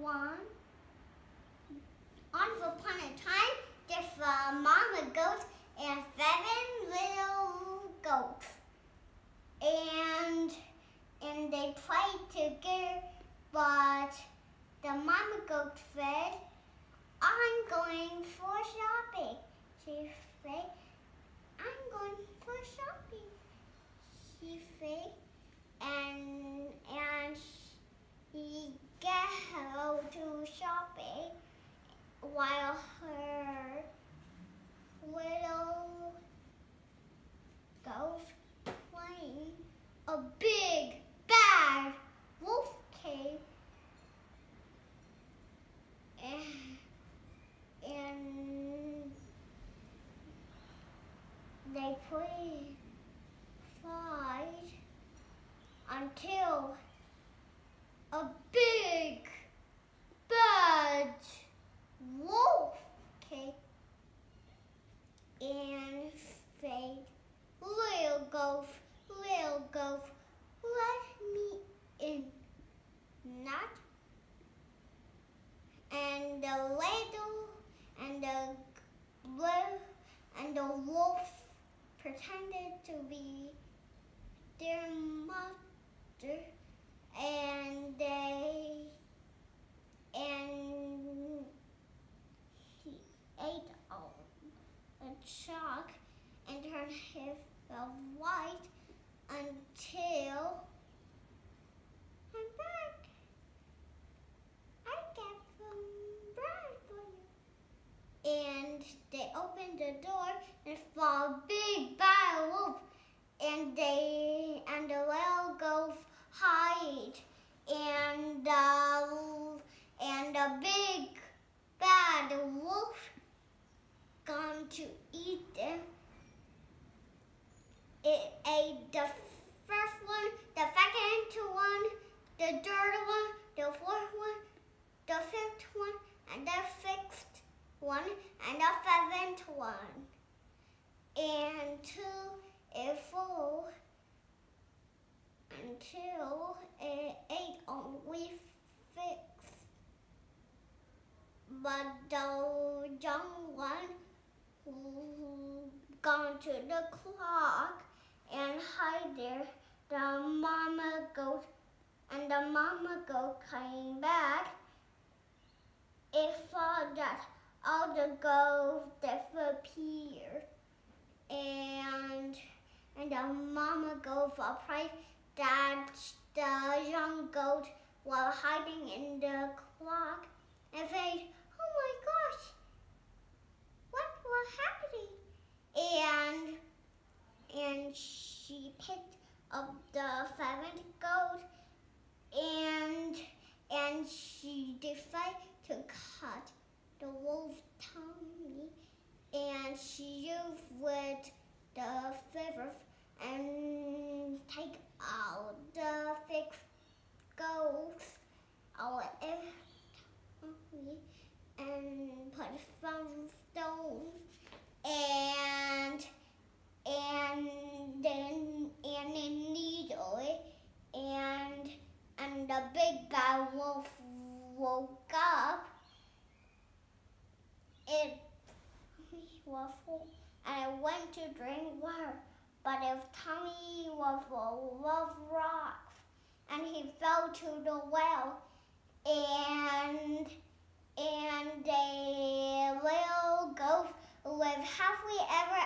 everyone. Once upon a time, there's a mama goat and 7 little goats. And they played together, but the mama goat said, I'm going for shopping. She said, I'm going for shopping. She said, and she go to shopping while her little goat playing. A big bad wolf came and they played fight until a big bad wolf came and said, little goat, let me in. Not. And the wolf pretended to be their mother, and he ate a chalk and turned himself white until I'm back. I got some bread for you. And they opened the door and saw a big bad wolf, and the little goat hide, and the big bad wolf gone to eat them. It ate the first one, the second one, the third one, the fourth one, the fifth one, and the sixth one, and the seventh one. Until it ate only 6. But the young one who gone to the clock and hide there, the mama goat came back. It saw that all the goats disappeared, and the mama goat was afraid that the young goat was hiding in the clock and said, oh my gosh, what was happening? And she picked up the 7th goat and she decided to cut the wolf's tummy, and she used with the scissors and take out the 6 goats out of tummy and put some stones and then a needle, and the big bad wolf woke up. It was full and went to drink water, but his tummy was full of rocks, and he fell to the well, and the little goat lived happily ever